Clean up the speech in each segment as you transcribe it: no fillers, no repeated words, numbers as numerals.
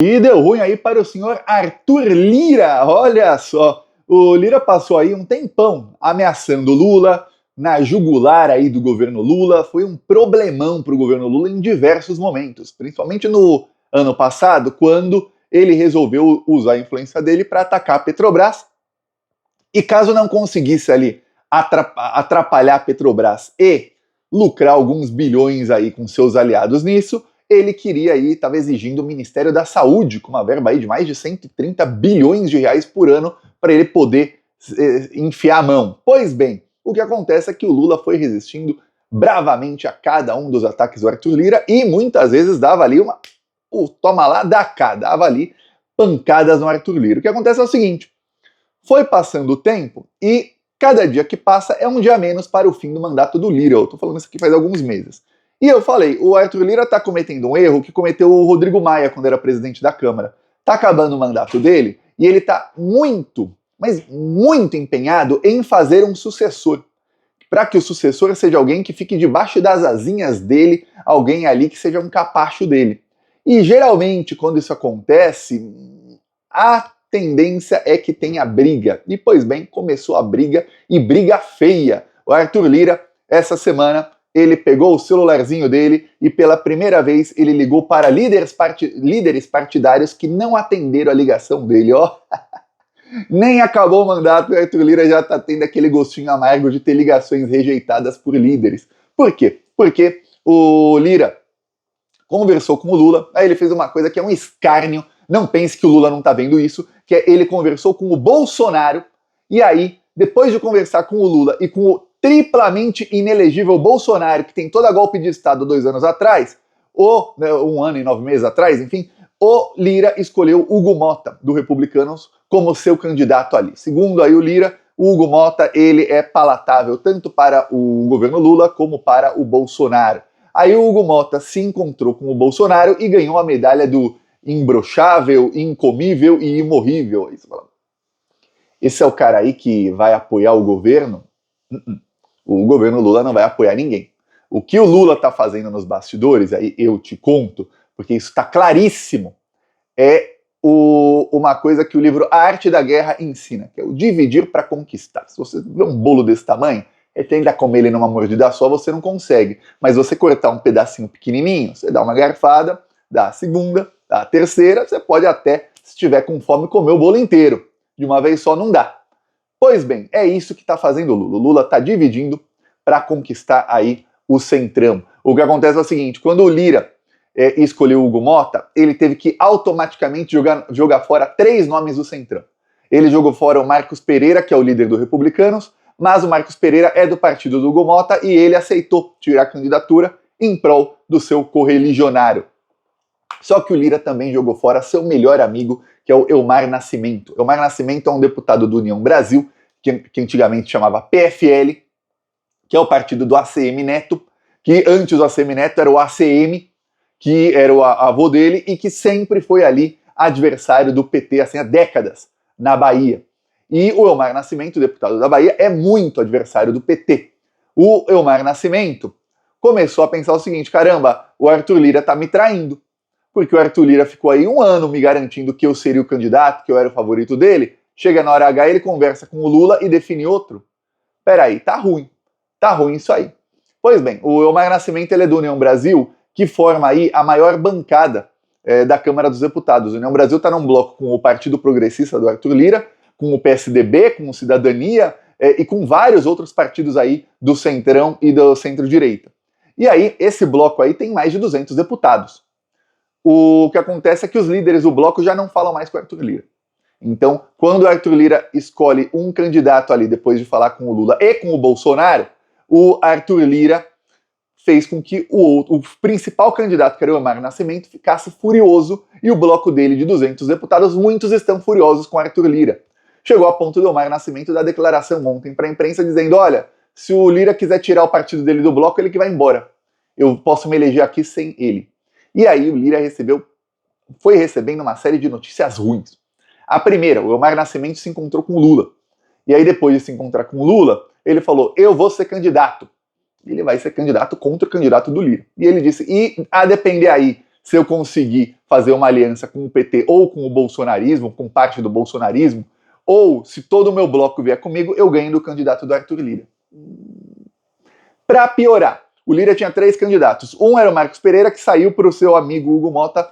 E deu ruim aí para o senhor Arthur Lira, olha só. O Lira passou aí um tempão ameaçando Lula, na jugular aí do governo Lula. Foi um problemão para o governo Lula em diversos momentos, principalmente no ano passado, quando ele resolveu usar a influência dele para atacar a Petrobras. E caso não conseguisse ali atrapalhar a Petrobras e lucrar alguns bilhões aí com seus aliados nisso, ele queria aí, estava exigindo o Ministério da Saúde, com uma verba aí de mais de 130 bilhões de reais por ano, para ele poder enfiar a mão. Pois bem, o que acontece é que o Lula foi resistindo bravamente a cada um dos ataques do Arthur Lira e muitas vezes dava ali o toma lá, dá cá, dava ali pancadas no Arthur Lira. O que acontece é o seguinte, foi passando o tempo e cada dia que passa é um dia a menos para o fim do mandato do Lira. Eu tô falando isso aqui faz alguns meses. E eu falei, o Arthur Lira tá cometendo um erro que cometeu o Rodrigo Maia quando era presidente da Câmara. Tá acabando o mandato dele e ele tá muito, mas muito empenhado em fazer um sucessor. Para que o sucessor seja alguém que fique debaixo das asinhas dele, alguém ali que seja um capacho dele. E geralmente, quando isso acontece, a tendência é que tenha briga. E, pois bem, começou a briga, e briga feia. O Arthur Lira, essa semana, ele pegou o celularzinho dele e pela primeira vez ele ligou para líderes partidários que não atenderam a ligação dele, ó. Nem acabou o mandato e o Arthur Lira já tá tendo aquele gostinho amargo de ter ligações rejeitadas por líderes. Por quê? Porque o Lira conversou com o Lula, aí ele fez uma coisa que é um escárnio, não pense que o Lula não tá vendo isso, que é ele conversou com o Bolsonaro, e aí, depois de conversar com o Lula e com o triplamente inelegível Bolsonaro, que tem toda a golpe de Estado 2 anos atrás, ou 1 ano e 9 meses atrás, enfim, o Lira escolheu Hugo Mota, do Republicanos, como seu candidato ali. Segundo aí o Lira, o Hugo Mota, ele é palatável tanto para o governo Lula como para o Bolsonaro. Aí o Hugo Mota se encontrou com o Bolsonaro e ganhou a medalha do imbrochável, incomível e imorrível. Esse é o cara aí que vai apoiar o governo? O governo Lula não vai apoiar ninguém. O que o Lula está fazendo nos bastidores, aí eu te conto, porque isso está claríssimo, é uma coisa que o livro A Arte da Guerra ensina, que é o dividir para conquistar. Se você vê um bolo desse tamanho, tenta comer ele numa mordida só, você não consegue. Mas você cortar um pedacinho pequenininho, você dá uma garfada, dá a segunda, dá a terceira, você pode até, se estiver com fome, comer o bolo inteiro. De uma vez só não dá. Pois bem, é isso que está fazendo o Lula. O Lula está dividindo para conquistar aí o centrão. O que acontece é o seguinte, quando o Lira escolheu o Hugo Mota, ele teve que automaticamente jogar fora 3 nomes do centrão. Ele jogou fora o Marcos Pereira, que é o líder do Republicanos, mas o Marcos Pereira é do partido do Hugo Mota e ele aceitou tirar a candidatura em prol do seu correligionário. Só que o Lira também jogou fora seu melhor amigo, que é o Elmar Nascimento. Elmar Nascimento é um deputado do União Brasil, que antigamente chamava PFL, que é o partido do ACM Neto, que antes do ACM Neto era o ACM, que era o avô dele e que sempre foi ali adversário do PT, assim, há décadas, na Bahia. E o Elmar Nascimento, deputado da Bahia, é muito adversário do PT. O Elmar Nascimento começou a pensar o seguinte, caramba, o Arthur Lira tá me traindo, porque o Arthur Lira ficou aí 1 ano me garantindo que eu seria o candidato, que eu era o favorito dele, chega na hora H, ele conversa com o Lula e define outro. Peraí, tá ruim isso aí. Pois bem, o Elmar Nascimento ele é do União Brasil, que forma aí a maior bancada da Câmara dos Deputados. O União Brasil está num bloco com o Partido Progressista do Arthur Lira, com o PSDB, com o Cidadania e com vários outros partidos aí do centrão e do centro-direita. E aí, esse bloco aí tem mais de 200 deputados. O que acontece é que os líderes do bloco já não falam mais com o Arthur Lira. Então, quando o Arthur Lira escolhe um candidato ali, depois de falar com o Lula e com o Bolsonaro, o Arthur Lira fez com que o principal candidato, que era o Elmar Nascimento, ficasse furioso, e o bloco dele de 200 deputados, muitos estão furiosos com Arthur Lira. Chegou a ponto do Elmar Nascimento dar declaração ontem para a imprensa dizendo, olha, se o Lira quiser tirar o partido dele do bloco, ele que vai embora. Eu posso me eleger aqui sem ele. E aí o Lira foi recebendo uma série de notícias ruins. A primeira, o Elmar Nascimento se encontrou com o Lula. E aí depois de se encontrar com o Lula, ele falou, eu vou ser candidato. Ele vai ser candidato contra o candidato do Lira. E ele disse, e a depender aí se eu conseguir fazer uma aliança com o PT ou com o bolsonarismo, com parte do bolsonarismo, ou se todo o meu bloco vier comigo, eu ganho do candidato do Arthur Lira. Para piorar, o Lira tinha 3 candidatos. Um era o Marcos Pereira, que saiu para o seu amigo Hugo Mota,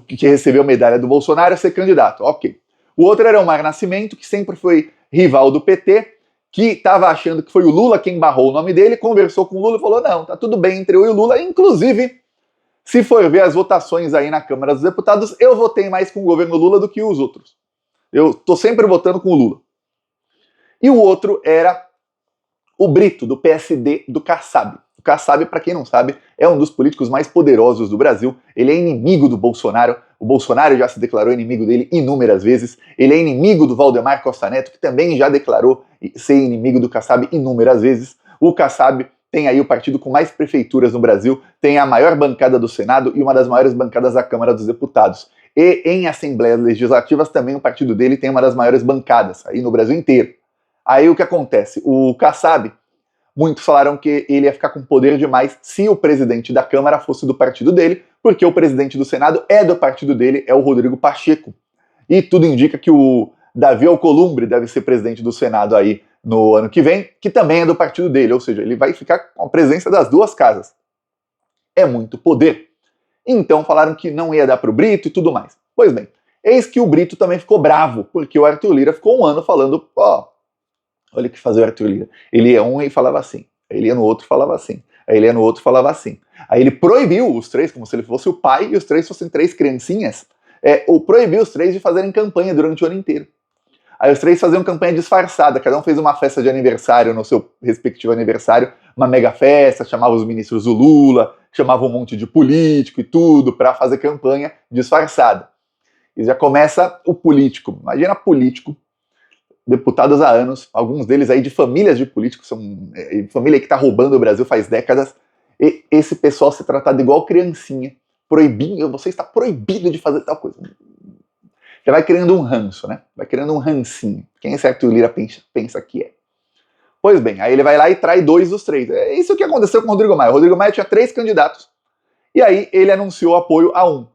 que recebeu medalha do Bolsonaro, ser candidato. Ok. O outro era o Omar Nascimento, que sempre foi rival do PT, que estava achando que foi o Lula quem barrou o nome dele, conversou com o Lula e falou, não, tá tudo bem entre eu e o Lula. Inclusive, se for ver as votações aí na Câmara dos Deputados, eu votei mais com o governo Lula do que os outros. Eu tô sempre votando com o Lula. E o outro era o Brito, do PSD, do Kassab. O Kassab, para quem não sabe, é um dos políticos mais poderosos do Brasil. Ele é inimigo do Bolsonaro. O Bolsonaro já se declarou inimigo dele inúmeras vezes. Ele é inimigo do Valdemar Costa Neto, que também já declarou ser inimigo do Kassab inúmeras vezes. O Kassab tem aí o partido com mais prefeituras no Brasil, tem a maior bancada do Senado e uma das maiores bancadas da Câmara dos Deputados. E em assembleias legislativas também o partido dele tem uma das maiores bancadas, aí no Brasil inteiro. Aí o que acontece? O Kassab, muitos falaram que ele ia ficar com poder demais se o presidente da Câmara fosse do partido dele, porque o presidente do Senado é do partido dele, é o Rodrigo Pacheco. E tudo indica que o Davi Alcolumbre deve ser presidente do Senado aí no ano que vem, que também é do partido dele, ou seja, ele vai ficar com a presença das duas casas. É muito poder. Então falaram que não ia dar pro Brito e tudo mais. Pois bem, eis que o Brito também ficou bravo, porque o Arthur Lira ficou um ano falando, olha o que fazia o Arthur Lira. Ele ia um e falava assim, aí ele ia no outro e falava assim, aí ele ia no outro e falava assim. Aí ele proibiu os 3, como se ele fosse o pai e os 3 fossem 3 criancinhas, ou proibiu os 3 de fazerem campanha durante o ano inteiro. Aí os 3 faziam campanha disfarçada, cada um fez uma festa de aniversário no seu respectivo aniversário, uma mega festa, chamava os ministros do Lula, chamava um monte de político e tudo para fazer campanha disfarçada. E já começa o político, imagina político, deputados há anos, alguns deles aí de famílias de políticos, são família que está roubando o Brasil faz décadas, e esse pessoal ser tratado igual criancinha, proibindo, você está proibido de fazer tal coisa. Já vai criando um ranço, né? Vai criando um rancinho. Quem esse Arthur Lira pensa que é? Pois bem, aí ele vai lá e trai 2 dos 3. É isso que aconteceu com o Rodrigo Maia. O Rodrigo Maia tinha 3 candidatos, e aí ele anunciou apoio a um.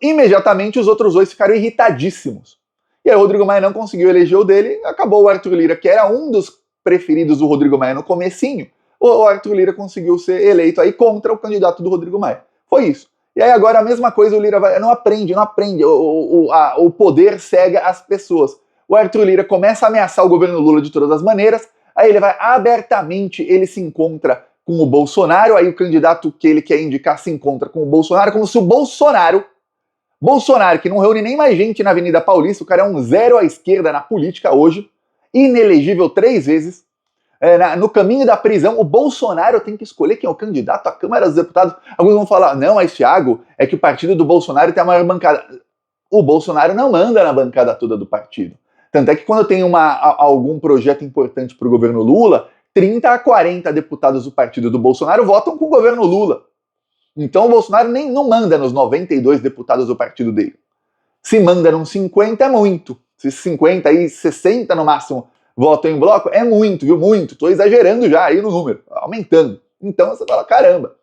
Imediatamente os outros 2 ficaram irritadíssimos. E aí o Rodrigo Maia não conseguiu eleger o dele, acabou o Arthur Lira, que era um dos preferidos do Rodrigo Maia no comecinho, o Arthur Lira conseguiu ser eleito aí contra o candidato do Rodrigo Maia. Foi isso. E aí agora a mesma coisa, o Lira vai, não aprende. O poder cega as pessoas. O Arthur Lira começa a ameaçar o governo Lula de todas as maneiras, aí ele vai abertamente, ele se encontra com o Bolsonaro, aí o candidato que ele quer indicar se encontra com o Bolsonaro, como se o Bolsonaro, que não reúne nem mais gente na Avenida Paulista, o cara é um zero à esquerda na política hoje, inelegível 3 vezes, no caminho da prisão, o Bolsonaro tem que escolher quem é o candidato à Câmara dos Deputados. Alguns vão falar, não, mas Thiago, é que o partido do Bolsonaro tem a maior bancada. O Bolsonaro não manda na bancada toda do partido. Tanto é que quando tem algum projeto importante para o governo Lula, 30 a 40 deputados do partido do Bolsonaro votam com o governo Lula. Então o Bolsonaro nem não manda nos 92 deputados do partido dele. Se manda nos 50 é muito. Se 50 e 60 no máximo votam em bloco, é muito, viu? Muito. Tô exagerando já aí no número, aumentando. Então você fala, caramba.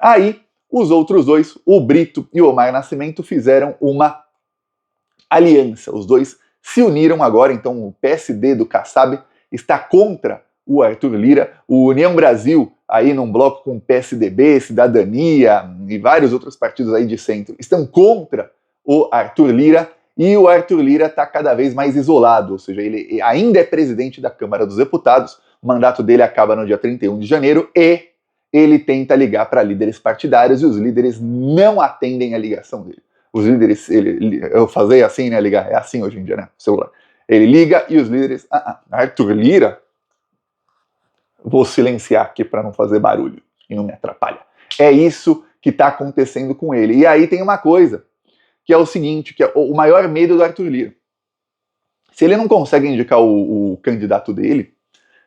Aí, os outros 2, o Brito e o Omar Nascimento, fizeram uma aliança. Os 2 se uniram agora, então o PSD do Kassab está contra o Arthur Lira, o União Brasil, aí num bloco com PSDB, Cidadania e vários outros partidos aí de centro, estão contra o Arthur Lira, e o Arthur Lira está cada vez mais isolado, ou seja, ele ainda é presidente da Câmara dos Deputados, o mandato dele acaba no dia 31 de janeiro, e ele tenta ligar para líderes partidários, e os líderes não atendem a ligação dele. Os líderes, eu fazia assim, né, ligar, é assim hoje em dia, né, celular. Ele liga e os líderes, Arthur Lira, vou silenciar aqui para não fazer barulho e não me atrapalha. É isso que está acontecendo com ele. E aí tem uma coisa, que é o seguinte, que é o maior medo do Arthur Lira. Se ele não consegue indicar o candidato dele,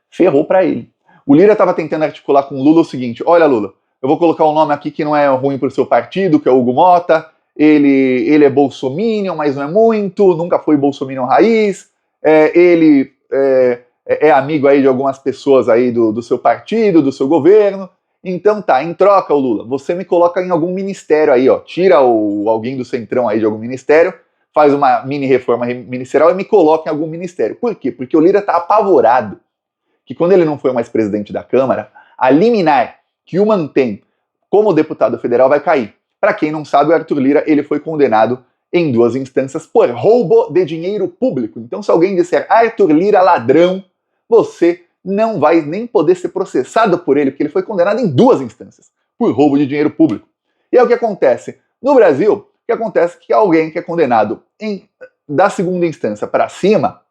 ferrou para ele. O Lira estava tentando articular com o Lula o seguinte, olha Lula, eu vou colocar um nome aqui que não é ruim para o seu partido, que é o Hugo Mota, ele é bolsominion, mas não é muito, nunca foi bolsominion raiz, ele é amigo aí de algumas pessoas aí do seu partido, do seu governo, Então tá, em troca, o Lula, você me coloca em algum ministério aí, ó, tira alguém do Centrão aí de algum ministério, faz uma mini reforma ministerial e me coloca em algum ministério. Por quê? Porque o Lira tá apavorado que quando ele não for mais presidente da Câmara, a liminar que o mantém como deputado federal vai cair. Para quem não sabe, o Arthur Lira ele foi condenado em 2 instâncias por roubo de dinheiro público. Então, se alguém disser Arthur Lira ladrão, você não vai nem poder ser processado por ele, porque ele foi condenado em 2 instâncias por roubo de dinheiro público. E é o que acontece no Brasil, o que acontece é que alguém que é condenado da 2ª instância para cima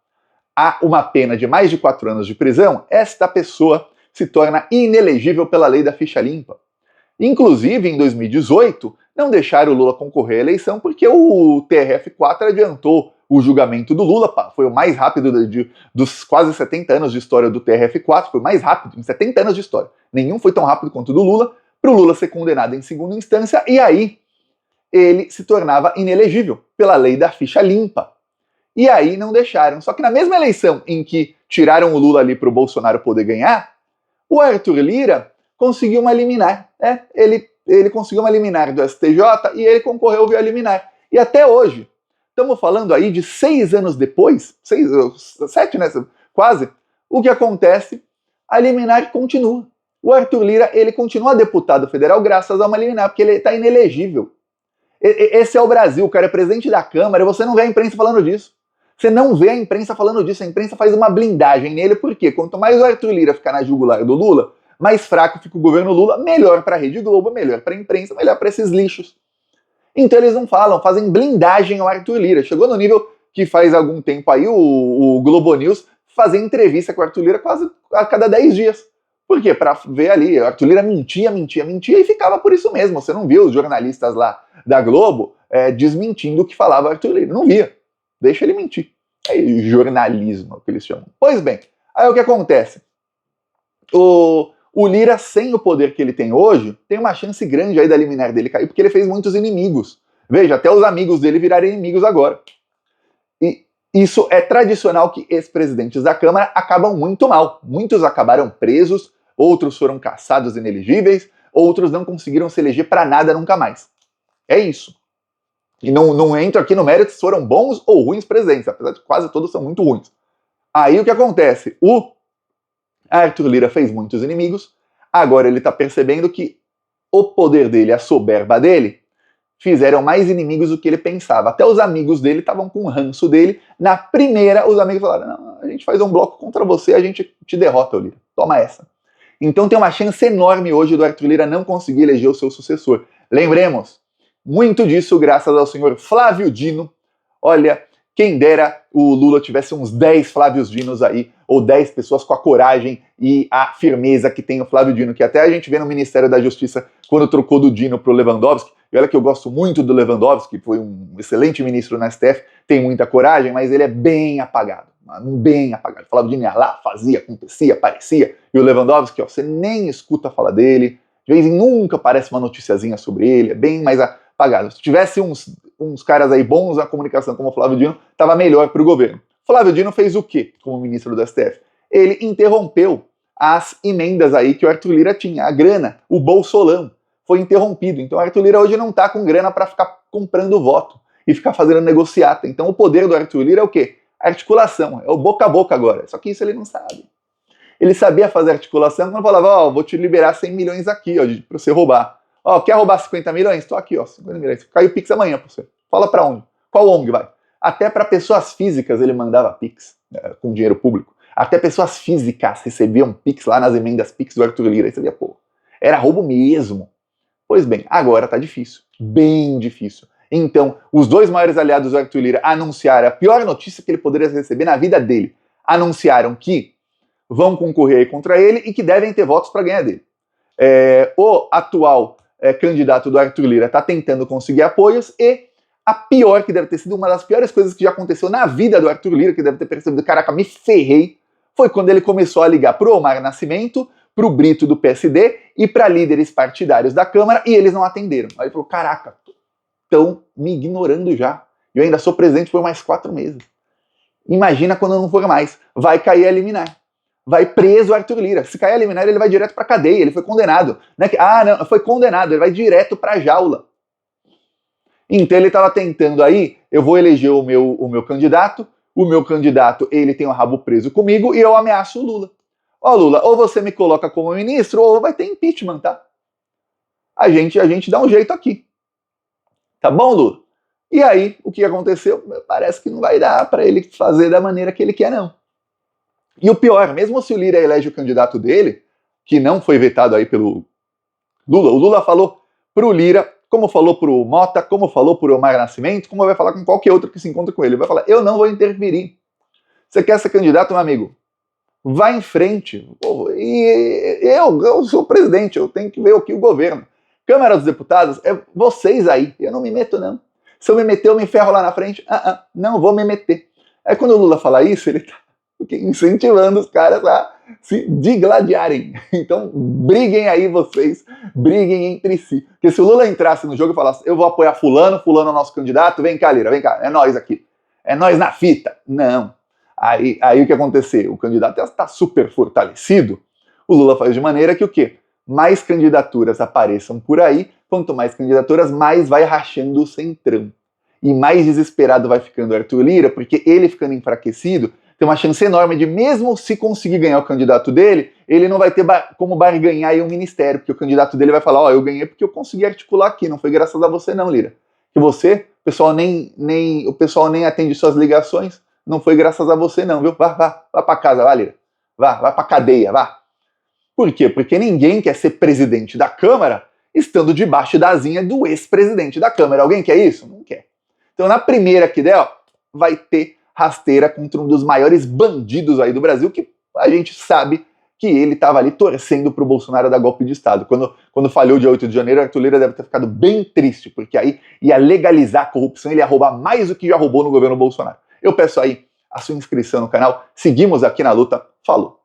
a uma pena de mais de 4 anos de prisão, esta pessoa se torna inelegível pela lei da ficha limpa. Inclusive, em 2018, não deixaram o Lula concorrer à eleição porque o TRF4 adiantou o julgamento do Lula, foi o mais rápido dos quase 70 anos de história do TRF4, foi o mais rápido, em 70 anos de história. Nenhum foi tão rápido quanto o do Lula, para o Lula ser condenado em 2ª instância, e aí ele se tornava inelegível pela lei da ficha limpa. E aí não deixaram. Só que na mesma eleição em que tiraram o Lula ali para o Bolsonaro poder ganhar, o Arthur Lira conseguiu uma liminar. Ele conseguiu uma liminar do STJ e ele concorreu via liminar. E até hoje, estamos falando aí de 6 anos depois, 7, né, quase, o que acontece? A liminar continua. O Arthur Lira, ele continua deputado federal graças a uma liminar, porque ele está inelegível. Esse é o Brasil, o cara é presidente da Câmara e você não vê a imprensa falando disso. Você não vê a imprensa falando disso, a imprensa faz uma blindagem nele, porque quanto mais o Arthur Lira ficar na jugular do Lula, mais fraco fica o governo Lula, melhor para a Rede Globo, melhor para a imprensa, melhor para esses lixos. Então eles não falam, fazem blindagem ao Arthur Lira. Chegou no nível que faz algum tempo aí o Globo News fazer entrevista com o Arthur Lira quase a cada 10 dias. Por quê? Para ver ali, o Arthur Lira mentia e ficava por isso mesmo. Você não viu os jornalistas lá da Globo desmentindo o que falava o Arthur Lira. Não via. Deixa ele mentir. É jornalismo, é o que eles chamam. Pois bem, aí o que acontece? O Lira, sem o poder que ele tem hoje, tem uma chance grande aí da liminar dele cair, porque ele fez muitos inimigos. Veja, até os amigos dele virarem inimigos agora. E isso é tradicional que ex-presidentes da Câmara acabam muito mal. Muitos acabaram presos, outros foram caçados inelegíveis, outros não conseguiram se eleger para nada nunca mais. É isso. E não entro aqui no mérito se foram bons ou ruins presidentes, apesar de quase todos são muito ruins. Aí o que acontece? O Arthur Lira fez muitos inimigos, agora ele está percebendo que o poder dele, a soberba dele, fizeram mais inimigos do que ele pensava. Até os amigos dele estavam com ranço dele. Na primeira, os amigos falaram, não, a gente faz um bloco contra você, a gente te derrota, Lira. Toma essa. Então tem uma chance enorme hoje do Arthur Lira não conseguir eleger o seu sucessor. Lembremos, muito disso graças ao senhor Flávio Dino. Olha, quem dera o Lula tivesse uns 10 Flávios Dinos aí, ou 10 pessoas com a coragem e a firmeza que tem o Flávio Dino, que até a gente vê no Ministério da Justiça quando trocou do Dino pro Lewandowski. E olha que eu gosto muito do Lewandowski, foi um excelente ministro na STF, tem muita coragem, mas ele é bem apagado. Bem apagado. O Flávio Dino ia lá, fazia, acontecia, aparecia. E o Lewandowski, ó, você nem escuta a fala dele, de vez em nunca aparece uma noticiazinha sobre ele, é bem mais apagado. Se tivesse uns caras aí bons na comunicação como o Flávio Dino, estava melhor para o governo. Flávio Dino fez o quê como ministro do STF? Ele interrompeu as emendas aí que o Arthur Lira tinha, a grana, o bolsolão, foi interrompido. Então o Arthur Lira hoje não está com grana para ficar comprando voto e ficar fazendo negociata. Então o poder do Arthur Lira é o quê? Articulação, é o boca a boca agora. Só que isso ele não sabe. Ele sabia fazer articulação quando falava, ó, vou te liberar 100 milhões aqui, ó, para você roubar. Ó, quer roubar 50 milhões? Tô aqui, ó, 50 milhões. Caiu o Pix amanhã pra você. Fala pra onde? Qual ONG vai? Até para pessoas físicas ele mandava Pix, com dinheiro público. Até pessoas físicas recebiam Pix lá nas emendas Pix do Arthur Lira. Aí você via, pô, era roubo mesmo. Pois bem, agora tá difícil. Bem difícil. Então, os 2 maiores aliados do Arthur Lira anunciaram a pior notícia que ele poderia receber na vida dele. Anunciaram que vão concorrer aí contra ele e que devem ter votos para ganhar dele. O atual candidato do Arthur Lira está tentando conseguir apoios e a pior, que deve ter sido uma das piores coisas que já aconteceu na vida do Arthur Lira, que deve ter percebido, caraca, me ferrei, foi quando ele começou a ligar pro Omar Nascimento, pro Brito do PSD e para líderes partidários da Câmara e eles não atenderam. Aí ele falou, caraca, estão me ignorando já. Eu ainda sou presidente por mais 4 meses. Imagina quando eu não for mais. Vai cair a liminar. vai preso o Arthur Lira. Se cair a liminar, ele vai direto pra cadeia, ele foi condenado. Não, foi condenado, ele vai direto pra jaula. Então ele estava tentando aí, eu vou eleger o meu candidato, ele tem o rabo preso comigo e eu ameaço o Lula. Ó, Lula, ou você me coloca como ministro ou vai ter impeachment, tá? A gente dá um jeito aqui. Tá bom, Lula? E aí, o que aconteceu? Parece que não vai dar para ele fazer da maneira que ele quer, não. E o pior, mesmo se o Lira elege o candidato dele, que não foi vetado aí pelo Lula, o Lula falou pro Lira, como falou pro Mota, como falou pro Omar Nascimento, como vai falar com qualquer outro que se encontra com ele. Ele vai falar, eu não vou interferir. Você quer ser candidato, meu amigo? Vai em frente. E eu sou o presidente, eu tenho que ver aqui o governo. Câmara dos Deputados, é vocês aí. Eu não me meto, não. Se eu me meter, eu me ferro lá na frente. Não vou me meter. Aí quando o Lula fala isso, ele tá incentivando os caras a se digladiarem. Então, briguem aí vocês, briguem entre si. Porque se o Lula entrasse no jogo e falasse, eu vou apoiar fulano, fulano é o nosso candidato, vem cá, Lira, vem cá, é nós aqui. É nós na fita. Não. Aí o que aconteceu? O candidato está super fortalecido. O Lula faz de maneira que o quê? Mais candidaturas apareçam por aí, quanto mais candidaturas, mais vai rachando o centrão. E mais desesperado vai ficando o Arthur Lira, porque ele ficando enfraquecido, tem uma chance enorme de, mesmo se conseguir ganhar o candidato dele, ele não vai ter como barganhar aí um ministério, porque o candidato dele vai falar, ó, eu ganhei porque eu consegui articular aqui, não foi graças a você não, Lira. Que você, o pessoal nem atende suas ligações, não foi graças a você não, viu? Vá pra casa, vá, Lira. Vá pra cadeia, vá. Por quê? Porque ninguém quer ser presidente da Câmara estando debaixo da asinha do ex-presidente da Câmara. Alguém quer isso? Não quer. Então, na primeira que der, ó, vai ter rasteira contra um dos maiores bandidos aí do Brasil, que a gente sabe que ele estava ali torcendo para o Bolsonaro dar golpe de Estado. Quando falhou dia 8 de janeiro, Arthur Lira deve ter ficado bem triste, porque aí ia legalizar a corrupção, ele ia roubar mais do que já roubou no governo Bolsonaro. Eu peço aí a sua inscrição no canal, seguimos aqui na luta, falou!